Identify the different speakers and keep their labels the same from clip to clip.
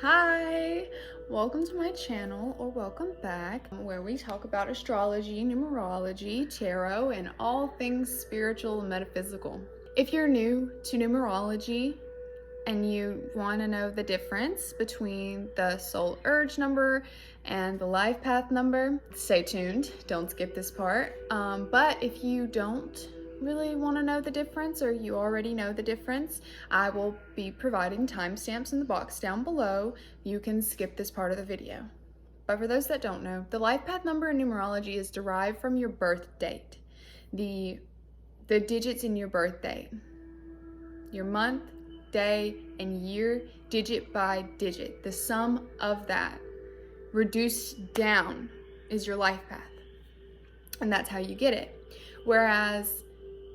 Speaker 1: Hi, welcome to my channel, or welcome back, where we talk about astrology, numerology, tarot, and all things spiritual and metaphysical. If you're new to numerology and you want to know the difference between the soul urge number and the life path number, stay tuned, don't skip this part. But if you don't really want to know the difference, or you already know the difference, I will be providing timestamps in the box down below. You can skip this part of the video. But for those that don't know, the life path number in numerology is derived from your birth date, the digits in your birth date, your month, day, and year, digit by digit. The sum of that reduced down is your life path, and that's how you get it. Whereas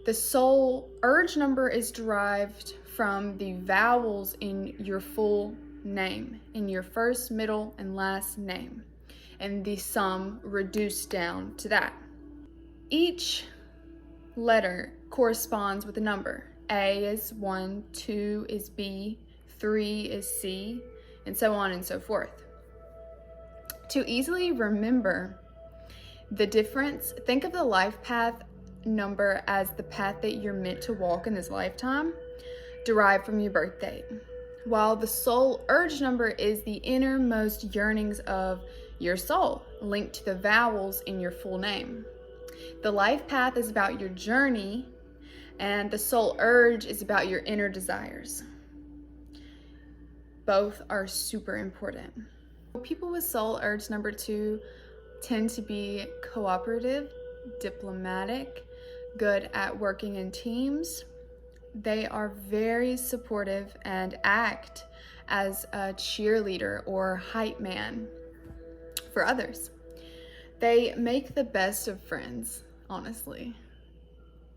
Speaker 1: the soul urge number is derived from the vowels in your full name, in your first, middle, and last name, and the sum reduced down to that. Each letter corresponds with a number. A is 1, 2 is B, 3 is C, and so on and so forth. To easily remember the difference, think of the life path number as the path that you're meant to walk in this lifetime, derived from your birth date, while the soul urge number is the innermost yearnings of your soul, linked to the vowels in your full name. The life path is about your journey, and the soul urge is about your inner desires. Both are super important. People with soul urge number 2 tend to be cooperative, diplomatic, good at working in teams. They are very supportive and act as a cheerleader or hype man for others. They make the best of friends, honestly.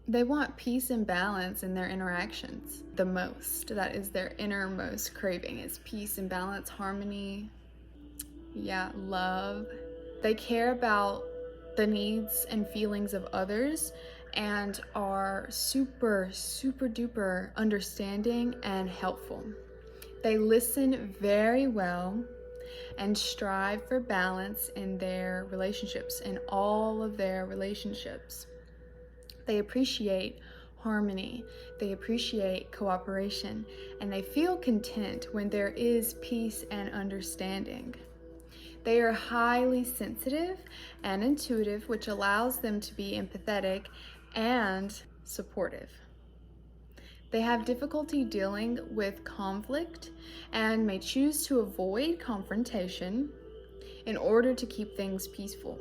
Speaker 1: They want peace and balance in their interactions the most. That is their innermost craving, is peace and balance, harmony, love. They care about the needs and feelings of others and are super duper understanding and helpful. They listen very well and strive for balance in their relationships, in all of their relationships. They appreciate harmony, they appreciate cooperation, and they feel content when there is peace and understanding. They are highly sensitive and intuitive, which allows them to be empathetic and supportive. They have difficulty dealing with conflict and may choose to avoid confrontation in order to keep things peaceful.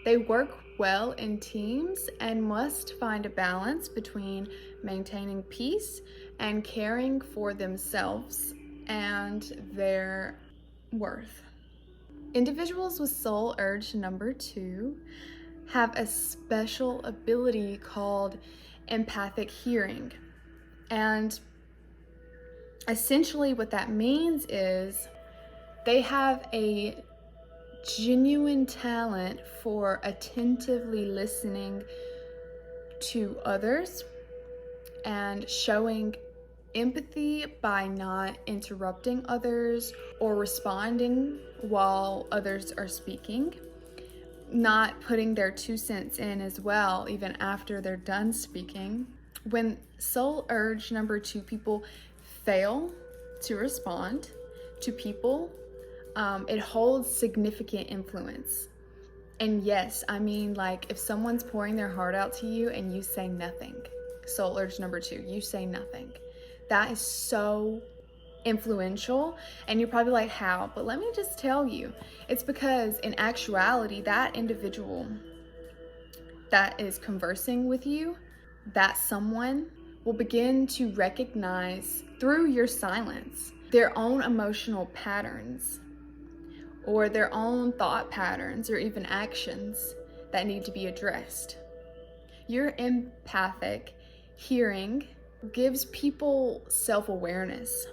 Speaker 1: They work well in teams and must find a balance between maintaining peace and caring for themselves and their worth. Individuals with soul urge number 2 have a special ability called empathic hearing. And essentially what that means is they have a genuine talent for attentively listening to others and showing empathy by not interrupting others or responding while others are speaking, not putting their 2 cents in as well, even after they're done speaking. When soul urge number 2 people fail to respond to people, it holds significant influence. And yes, I mean, like, if someone's pouring their heart out to you and you say nothing, soul urge number 2, you say nothing, that is so influential. And you're probably like, how? But let me just tell you, it's because in actuality, that individual that is conversing with you, that someone will begin to recognize through your silence their own emotional patterns or their own thought patterns or even actions that need to be addressed. Your empathic hearing gives people self-awareness,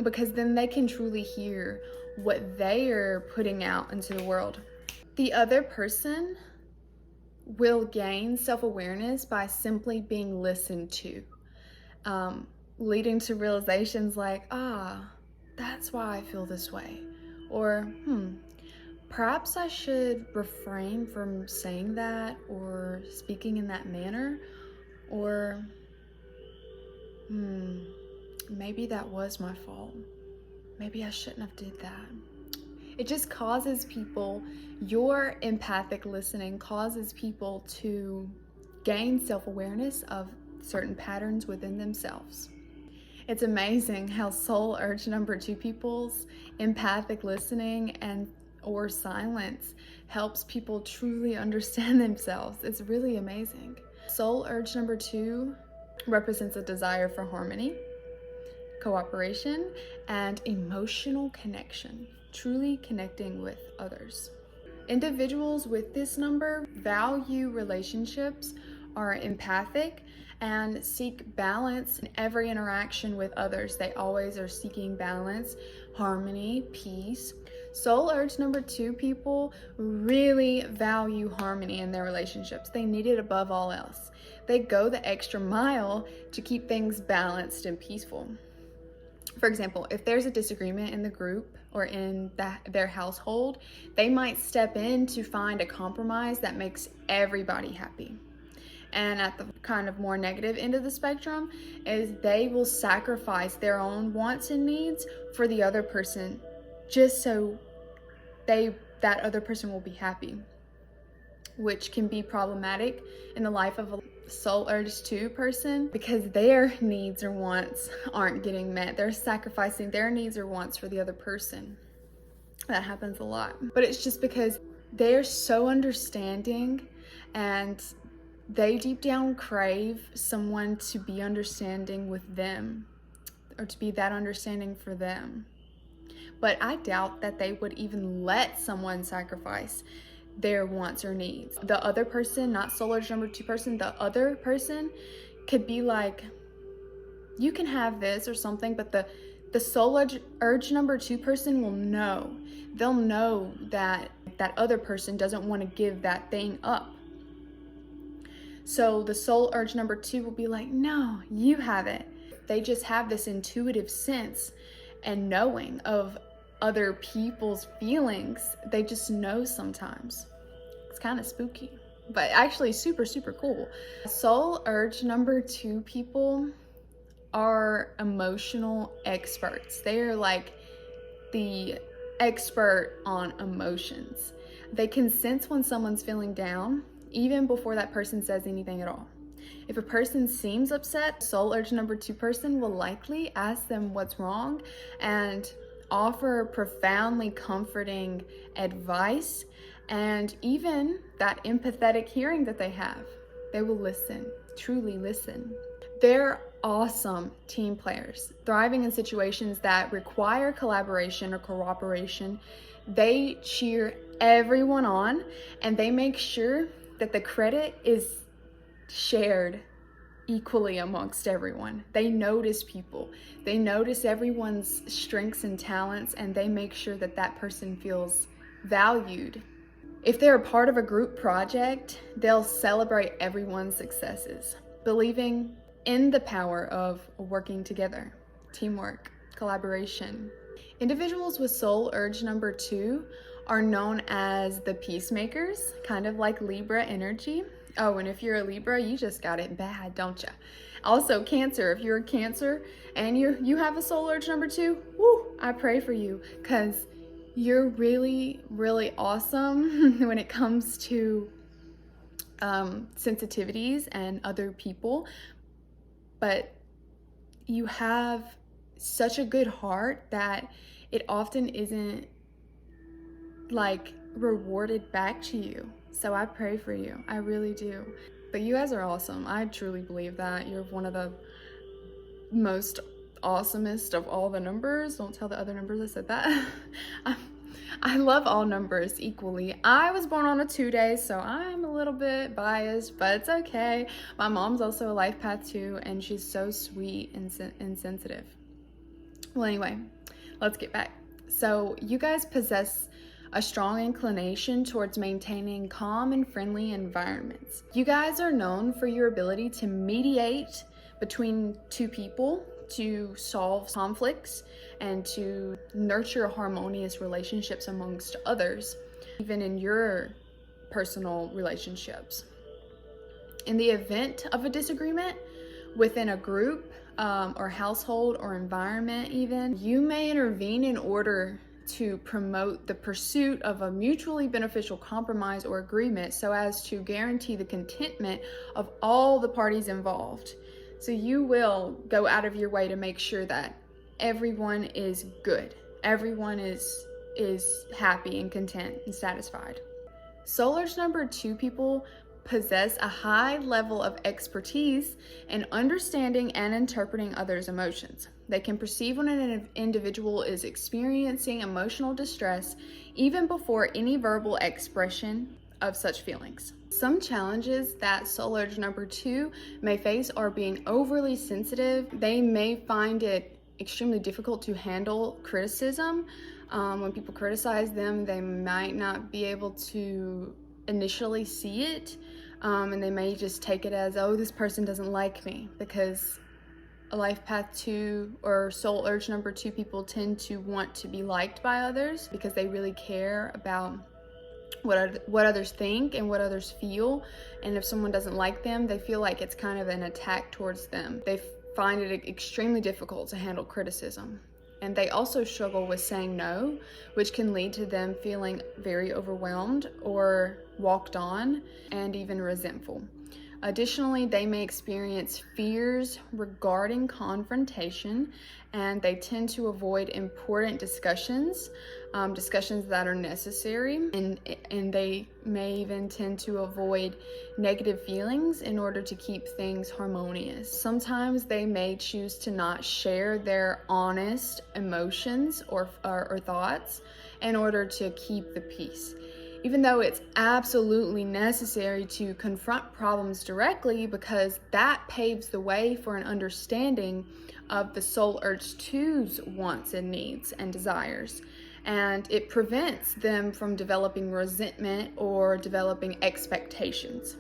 Speaker 1: because then they can truly hear what they are putting out into the world. The other person will gain self-awareness by simply being listened to, leading to realizations like, that's why I feel this way. Or, perhaps I should refrain from saying that or speaking in that manner. Or, maybe that was my fault. Maybe I shouldn't have did that. It just causes people, your empathic listening causes people to gain self-awareness of certain patterns within themselves. It's amazing how soul urge number 2 people's empathic listening or silence helps people truly understand themselves. It's really amazing. Soul urge number 2 represents a desire for harmony, cooperation, and emotional connection, truly connecting with others. Individuals with this number value relationships, are empathic, and seek balance in every interaction with others. They always are seeking balance, harmony, peace. Soul urge number 2 people really value harmony in their relationships. They need it above all else. They go the extra mile to keep things balanced and peaceful. For example, if there's a disagreement in the group or in their household, they might step in to find a compromise that makes everybody happy. And at the kind of more negative end of the spectrum is they will sacrifice their own wants and needs for the other person just so that other person will be happy, which can be problematic in the life of a soul urge 2 person because their needs or wants aren't getting met. They're sacrificing their needs or wants for the other person. That happens a lot. But it's just because they're so understanding and they deep down crave someone to be understanding with them or to be that understanding for them. But I doubt that they would even let someone sacrifice their wants or needs. The other person, not soul urge number 2 person, the other person could be like, you can have this or something, but the soul urge number 2 person will know. They'll know that that other person doesn't want to give that thing up. So the soul urge number 2 will be like, no, you have it. They just have this intuitive sense and knowing of other people's feelings. They just know sometimes. It's kind of spooky, but actually super, super cool. Soul urge number 2 people are emotional experts. They are like the expert on emotions. They can sense when someone's feeling down even before that person says anything at all. If a person seems upset, soul urge number 2 person will likely ask them what's wrong and offer profoundly comforting advice and even that empathetic hearing that they have. They will listen, truly listen. They're awesome team players, thriving in situations that require collaboration or cooperation. They cheer everyone on and they make sure that the credit is shared equally amongst everyone. They notice people. They notice everyone's strengths and talents, and they make sure that that person feels valued. If they're a part of a group project, they'll celebrate everyone's successes, believing in the power of working together, teamwork, collaboration. Individuals with soul urge number 2 are known as the peacemakers, kind of like Libra energy. Oh, and if you're a Libra, you just got it bad, don't ya? Also, Cancer, if you're a Cancer and you have a soul urge number 2, I pray for you because you're really, really awesome when it comes to sensitivities and other people. But you have such a good heart that it often isn't like rewarded back to you. So I pray for you. I really do. But you guys are awesome. I truly believe that. You're one of the most awesomest of all the numbers. Don't tell the other numbers I said that. I love all numbers equally. I was born on a 2-day, so I'm a little bit biased, but it's okay. My mom's also a life path 2, and she's so sweet and sensitive. Well, anyway, let's get back. So you guys possess a strong inclination towards maintaining calm and friendly environments. You guys are known for your ability to mediate between 2 people to solve conflicts and to nurture harmonious relationships amongst others, even in your personal relationships. In the event of a disagreement within a group or household or environment even, you may intervene in order to promote the pursuit of a mutually beneficial compromise or agreement so as to guarantee the contentment of all the parties involved. So you will go out of your way to make sure that everyone is good. Everyone is happy and content and satisfied. Soul Urge number 2 people possess a high level of expertise in understanding and interpreting others' emotions. They can perceive when an individual is experiencing emotional distress even before any verbal expression of such feelings. Some challenges that Soul Urge number 2 may face are being overly sensitive. They may find it extremely difficult to handle criticism. When people criticize them, they might not be able to initially see it, and they may just take it as, oh, this person doesn't like me, because a life path 2 or Soul Urge number 2 people tend to want to be liked by others because they really care about what others think and what others feel. And if someone doesn't like them, they feel like it's kind of an attack towards them. They find it extremely difficult to handle criticism. And they also struggle with saying no, which can lead to them feeling very overwhelmed or walked on and even resentful. Additionally, they may experience fears regarding confrontation, and they tend to avoid important discussions that are necessary, and they may even tend to avoid negative feelings in order to keep things harmonious. Sometimes they may choose to not share their honest emotions or thoughts in order to keep the peace, even though it's absolutely necessary to confront problems directly, because that paves the way for an understanding of the Soul Urge 2's wants and needs and desires. And it prevents them from developing resentment or developing expectations.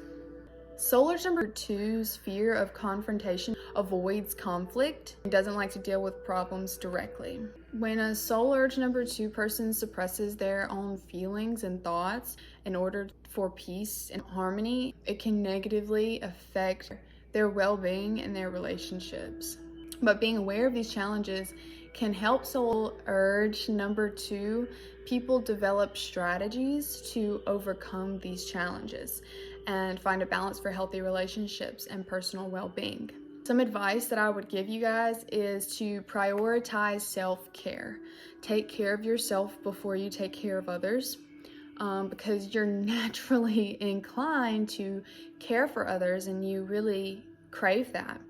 Speaker 1: Soul Urge number 2's fear of confrontation avoids conflict and doesn't like to deal with problems directly. When a Soul Urge number 2 person suppresses their own feelings and thoughts in order for peace and harmony, it can negatively affect their well-being and their relationships. But being aware of these challenges can help Soul Urge number 2 people develop strategies to overcome these challenges and find a balance for healthy relationships and personal well-being. Some advice that I would give you guys is to prioritize self-care. Take care of yourself before you take care of others, because you're naturally inclined to care for others and you really crave that.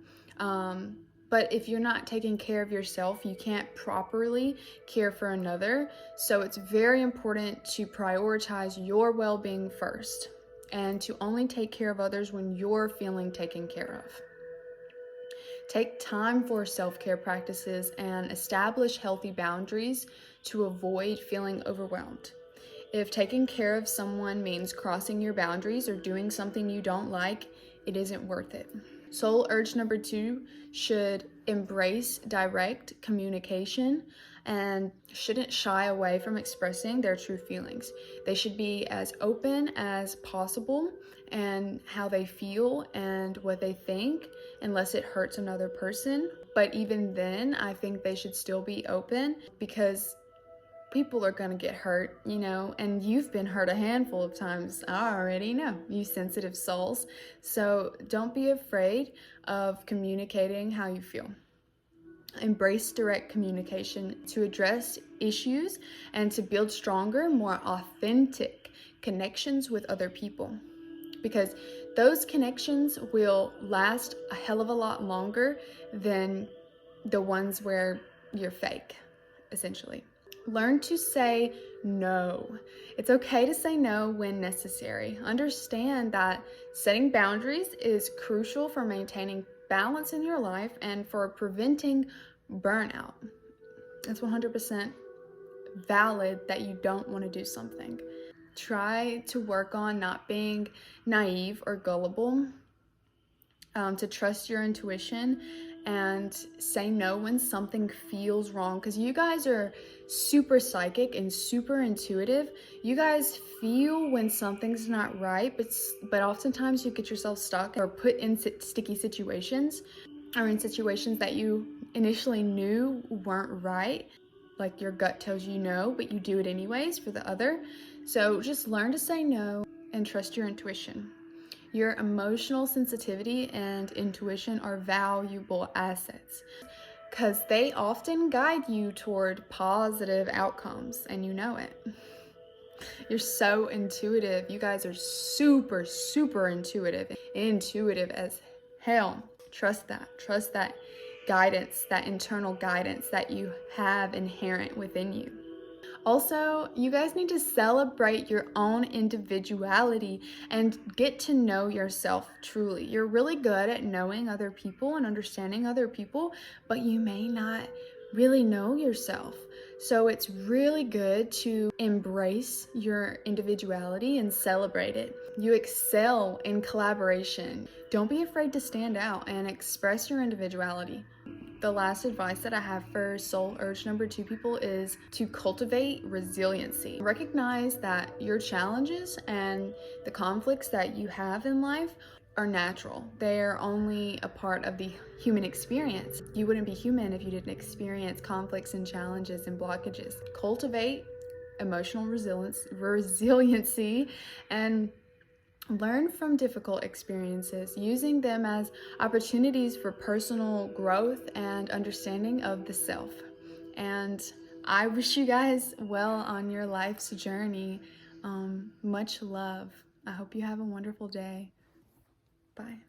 Speaker 1: But if you're not taking care of yourself, you can't properly care for another. So it's very important to prioritize your well-being first and to only take care of others when you're feeling taken care of. Take time for self-care practices and establish healthy boundaries to avoid feeling overwhelmed. If taking care of someone means crossing your boundaries or doing something you don't like, it isn't worth it. Soul Urge number 2 should embrace direct communication and shouldn't shy away from expressing their true feelings. They should be as open as possible and how they feel and what they think, unless it hurts another person. But even then, I think they should still be open, because people are gonna get hurt, and you've been hurt a handful of times. I already know, you sensitive souls. So don't be afraid of communicating how you feel. Embrace direct communication to address issues and to build stronger, more authentic connections with other people, because those connections will last a hell of a lot longer than the ones where you're fake, essentially. Learn to say no. It's okay to say no when necessary. Understand that setting boundaries is crucial for maintaining balance in your life and for preventing burnout. It's 100% valid that you don't want to do something. Try to work on not being naive or gullible, to trust your intuition and say no when something feels wrong, because you guys are super psychic and super intuitive. You guys feel when something's not right, but oftentimes you get yourself stuck or put in sticky situations, or in situations that you initially knew weren't right. Like your gut tells you no, but you do it anyways for the other. So just learn to say no and trust your intuition. Your emotional sensitivity and intuition are valuable assets because they often guide you toward positive outcomes, and you know it. You're so intuitive. You guys are super, super intuitive. Intuitive as hell. Trust that. Trust that guidance, that internal guidance that you have inherent within you. Also, you guys need to celebrate your own individuality and get to know yourself truly. You're really good at knowing other people and understanding other people, but you may not really know yourself. So it's really good to embrace your individuality and celebrate it. You excel in collaboration. Don't be afraid to stand out and express your individuality. The last advice that I have for soul urge number 2 people is to cultivate resiliency. Recognize that your challenges and the conflicts that you have in life are natural. They are only a part of the human experience. You wouldn't be human if you didn't experience conflicts and challenges and blockages. Cultivate emotional resiliency and learn from difficult experiences, using them as opportunities for personal growth and understanding of the self. And I wish you guys well on your life's journey. Much love. I hope you have a wonderful day. Bye.